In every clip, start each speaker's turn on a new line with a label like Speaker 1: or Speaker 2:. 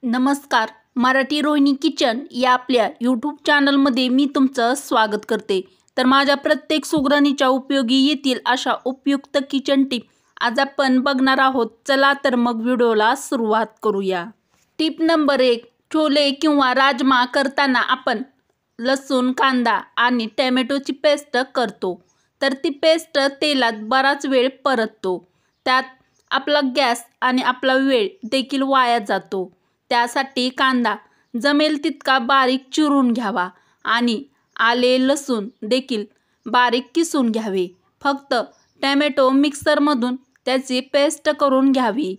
Speaker 1: नमस्कार. मराठी रोहिणी किचन या आपल्या यूट्यूब चॅनलमध्ये मी तुमचं स्वागत करते. तर माझ्या प्रत्येक सुगरणीच्या उपयोगी येतील अशा उपयुक्त किचन टिप आज आपण बघणार आहोत. चला तर मग व्हिडिओला सुरुवात करूया. Tip number 1. छोले किंवा राजमा करताना आपण लसूण, कांदा आणि टोमॅटोची पेस्ट करतो. तर ती पेस्ट तेलात बराच वेळ परततो. त्यात आपला गॅस आणि आपला वेळ देखील वाया जातो. त्यासाठी कांदा जमेल तितका बारीक चिरून घ्यावा आणि आले लसूण देखील बारीक किसून घ्यावे. फक्त टोमॅटो मिक्सरमधून त्याची पेस्ट करून घ्यावी.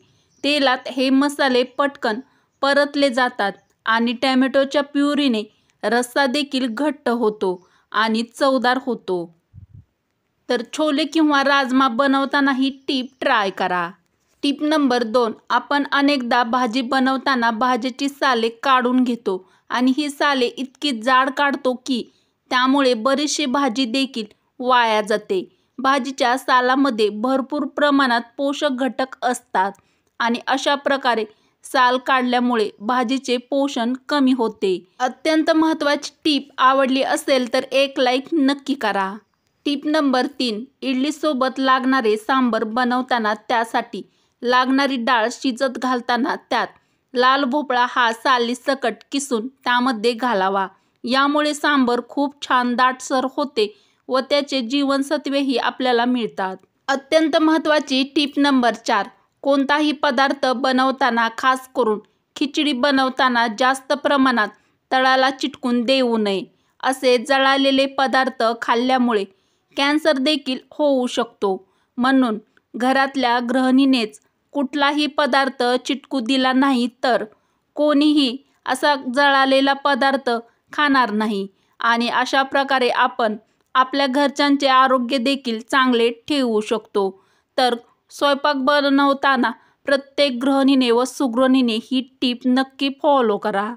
Speaker 1: तेलात हे मसाले पटकन परतले जातात आणि टोमॅटोच्या प्युरीने रस्सा देखील घट्ट होतो आणि चवदार होतो. तर छोले किंवा राजमा बनवताना ही टीप ट्राय करा. Tip number 2. आपण अनेकदा भाजी बनवताना भाजीची साले काढून घेतो आणि ही साले इतकी जाड काढतो की त्यामुळे बरीचशी भाजी देखील वाया जाते. भाजीच्या सालामध्ये भरपूर प्रमाणात पोषक घटक असतात आणि अशा प्रकारे साल काढल्यामुळे भाजीचे पोषण कमी होते. अत्यंत महत्त्वाची टीप आवडली असेल तर एक लाईक नक्की करा. Tip number 3. इडलीसोबत लागणारे सांबर बनवताना त्यासाठी लागणारी डाळ शिजत घालताना त्यात लाल भोपळा हा सालीसकट किसून त्यामध्ये घालावा. यामुळे सांबर खूप छान दाटसर होते व त्याचे जीवनसत्वेही आपल्याला मिळतात. अत्यंत महत्त्वाची टिप नंबर 4. कोणताही पदार्थ बनवताना खास करून खिचडी बनवताना जास्त प्रमाणात तळाला चिटकून देऊ नये. असे जळालेले पदार्थ खाल्ल्यामुळे कॅन्सर देखील होऊ शकतो. म्हणून घरातल्या गृहिणीनेच कुठलाही पदार्थ चिटकू दिला नाही तर कोणीही असा जळालेला पदार्थ खाणार नाही आणि अशा प्रकारे आपण आपल्या घरच्यांचे आरोग्य देखील चांगले ठेवू शकतो. तर स्वयंपाक बनवताना प्रत्येक गृहिणीने व सुगरणीने ही टीप नक्की फॉलो करा.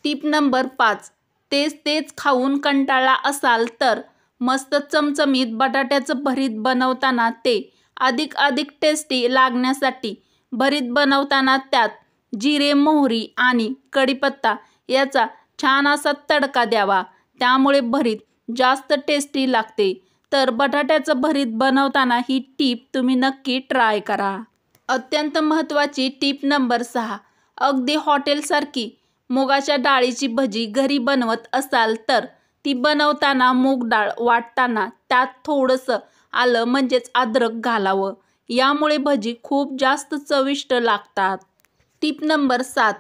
Speaker 1: टीप नंबर 5. तेच खाऊन कंटाळला असाल तर मस्त चमचमीत बटाट्याचं भरीत बनवताना ते अधिक टेस्टी लागण्यासाठी भरीत बनवताना त्यात जिरे, मोहरी आणि कढीपत्ता याचा छान असा तडका द्यावा. त्यामुळे भरीत जास्त टेस्टी लागते. तर बटाट्याचं भरीत बनवताना ही टीप तुम्ही नक्की ट्राय करा. अत्यंत महत्त्वाची टीप नंबर 6. अगदी हॉटेलसारखी मुगाच्या डाळीची भजी घरी बनवत असाल तर ती बनवताना मूग डाळ वाटताना त्यात थोडंसं आलं म्हणजेच अद्रक घालावं. यामुळे भजी खूप जास्त चविष्ट लागतात. Tip number 7.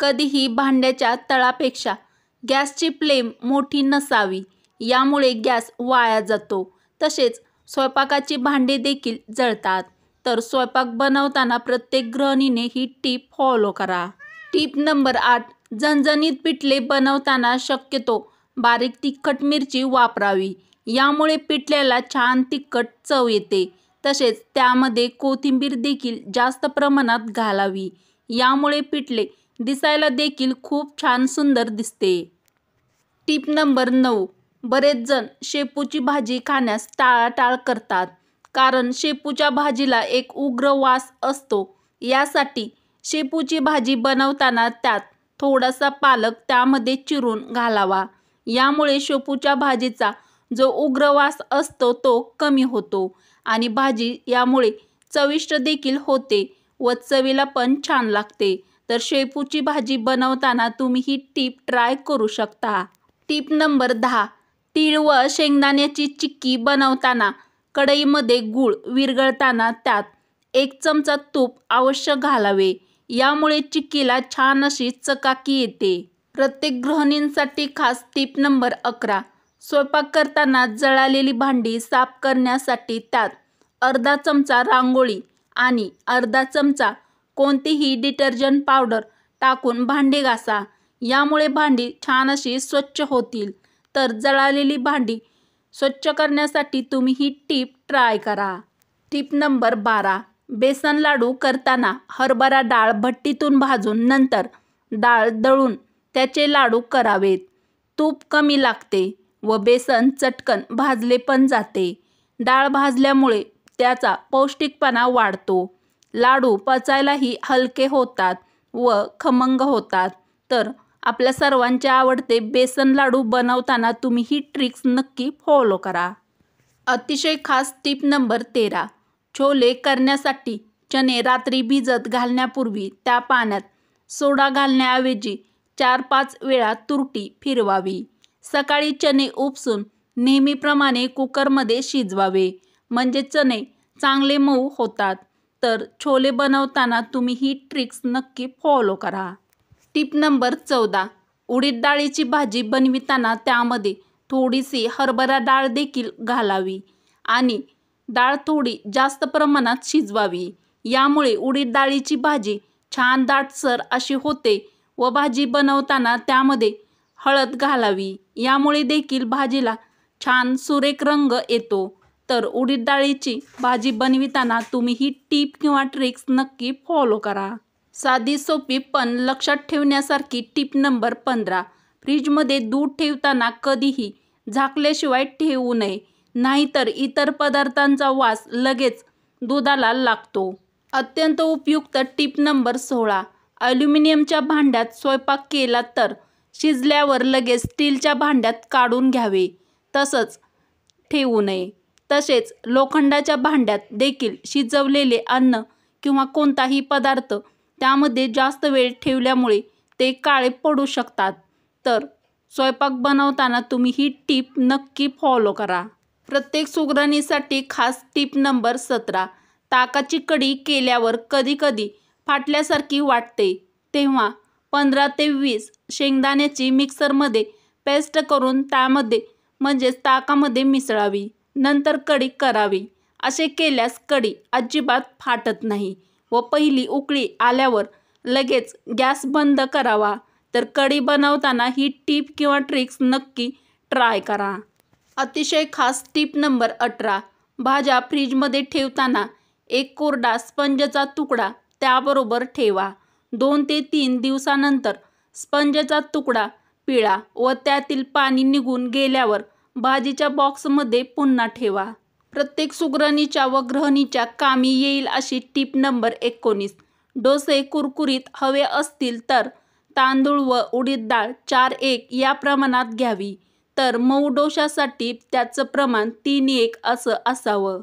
Speaker 1: कधीही भांड्याच्या तळापेक्षा गॅसची फ्लेम मोठी नसावी. यामुळे गॅस वाया जातो. तसेच स्वयंपाकाची भांडी देखील जळतात. तर स्वयंपाक बनवताना प्रत्येक गृहिणीने ही टीप फॉलो करा. Tip number 8. झणझणीत पिठले बनवताना शक्यतो बारीक तिखट मिरची वापरावी. यामुळे पिठल्याला छान तिखट चव येते. तसेच त्यामध्ये कोथिंबीर देखील जास्त प्रमाणात घालावी. यामुळे पिठले दिसायला देखील खूप छान सुंदर दिसते. Tip number 9. बरेच जण शेपूची भाजी खाण्यास टाळाटाळ करतात कारण शेपूच्या भाजीला एक उग्र वास असतो. यासाठी शेपूची भाजी बनवताना त्यात थोडासा पालक त्यामध्ये चिरून घालावा. यामुळे शेपूच्या भाजीचा जो उग्र वास असतो तो कमी होतो आणि भाजी यामुळे चविष्ट देखील होते व चवीला पण छान लागते. तर शेपूची भाजी बनवताना तुम्ही ही टीप ट्राय करू शकता. टीप नंबर 10. तीळ व शेंगदाण्याची चिक्की बनवताना कढईमध्ये गूळ विरघळताना त्यात 1 चमचा तूप अवश्य घालावे. यामुळे चिक्कीला छान अशी चकाकी येते. प्रत्येक गृहिणींसाठी खास टीप नंबर 11. स्वयंपाक करताना जळालेली भांडी साफ करण्यासाठी त्यात अर्धा चमचा रांगोळी आणि अर्धा चमचा कोणतीही डिटर्जंट पावडर टाकून भांडी घासा. यामुळे भांडी छान अशी स्वच्छ होतील. तर जळालेली भांडी स्वच्छ करण्यासाठी तुम्ही ही टीप ट्राय करा. टीप नंबर 12. बेसन लाडू करताना हरभरा डाळ भट्टीतून भाजून नंतर डाळ दळून त्याचे लाडू करावेत. तूप कमी लागते व बेसन चटकन भाजले पण जाते. डाळ भाजल्यामुळे त्याचा पौष्टिकपणा वाढतो. लाडू पचायलाही हलके होतात व खमंग होतात. तर आपल्या सर्वांचे आवडते बेसन लाडू बनवताना तुम्ही ही ट्रिक्स नक्की फॉलो करा. अतिशय खास टिप नंबर 13. छोले करण्यासाठी चणे रात्री भिजत घालण्यापूर्वी त्या पाण्यात सोडा घालण्याऐवजी 4-5 वेळा तुरटी फिरवावी. सकाळी चणे उपसून नेहमीप्रमाणे कुकरमध्ये शिजवावे, म्हणजे चणे चांगले मऊ होतात. तर छोले बनवताना तुम्ही ही ट्रिक्स नक्की फॉलो करा. Tip number 14. उडीद डाळीची भाजी बनविताना त्यामध्ये थोडीशी हरभरा डाळ देखील घालावी आणि डाळ थोडी जास्त प्रमाणात शिजवावी. यामुळे उडीद डाळीची भाजी छान दाटसर अशी होते व भाजी बनवताना त्यामध्ये हळद घालावी. यामुळे देखील भाजीला छान सुरेख रंग येतो. तर उडीद डाळीची भाजी बनविताना तुम्ही ही टीप किंवा ट्रिक्स नक्की फॉलो करा. साधी सोपी पण लक्षात ठेवण्यासारखी टिप नंबर 15. फ्रीजमध्ये दूध ठेवताना कधीही झाकल्याशिवाय ठेवू नये, नाहीतर इतर पदार्थांचा वास लगेच दुधाला लागतो. अत्यंत उपयुक्त टिप नंबर 16. ॲल्युमिनियमच्या भांड्यात स्वयंपाक केला तर शिजल्यावर लगेच स्टीलच्या भांड्यात काढून घ्यावे, तसंच ठेवू नये. तसेच लोखंडाच्या भांड्यात देखील शिजवलेले अन्न किंवा कोणताही पदार्थ त्यामध्ये जास्त वेळ ठेवल्यामुळे ते काळे पडू शकतात. तर स्वयंपाक बनवताना तुम्ही ही टीप नक्की फॉलो करा. प्रत्येक सुगरणीसाठी खास टीप नंबर 17. ताकाची कढी केल्यावर कधीकधी फाटल्यासारखी वाटते, तेव्हा 15 ते 20 शेंगदाण्याची मिक्सरमध्ये पेस्ट करून त्यामध्ये म्हणजेच ताकामध्ये मिसळावी, नंतर कढी करावी. असे केल्यास कढी अजिबात फाटत नाही व पहिली उकळी आल्यावर लगेच गॅस बंद करावा. तर कढी बनवताना ही टीप किंवा ट्रिक्स नक्की ट्राय करा. अतिशय खास टिप नंबर 18. भाज्या फ्रीजमध्ये ठेवताना एक कोरडा स्पंजचा तुकडा त्याबरोबर ठेवा. 2 ते 3 दिवसानंतर स्पंजचा तुकडा पिळा व त्यातील पाणी निघून गेल्यावर भाजीच्या बॉक्समध्ये पुन्हा ठेवा. प्रत्येक सुगरणीच्या व गृहिणीच्या कामी येईल अशी टिप नंबर 19. डोसे कुरकुरीत हवे असतील तर तांदूळ व उडीद डाळ 4-1 या प्रमाणात घ्यावी. तर मऊ डोशासाठी त्याचं प्रमाण 3-1 असं असावं.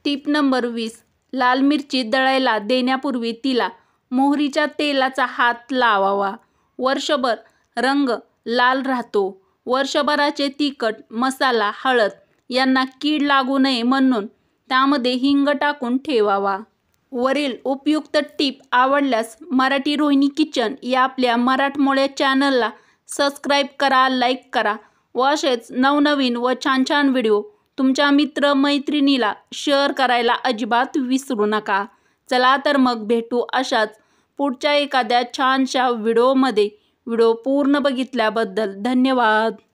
Speaker 1: Tip number 20. लाल मिरची दळायला देण्यापूर्वी तिला मोहरीच्या तेलाचा हात लावावा. वर्षभर रंग लाल राहतो. वर्षभराचे तिखट, मसाला, हळद यांना कीड लागू नये म्हणून त्यामध्ये हिंग टाकून ठेवावा. वरील उपयुक्त टीप आवडल्यास मराठी रोहिणी किचन या आपल्या मराठमोळ्या चॅनलला सबस्क्राईब करा, लाईक करा व असेच नवनवीन व छान छान व्हिडिओ तुमच्या मित्रमैत्रिणीला शेअर करायला अजिबात विसरू नका. चला तर मग भेटू अशाच पुढच्या एखाद्या छानशा व्हिडिओमध्ये. व्हिडिओ पूर्ण बघितल्याबद्दल धन्यवाद.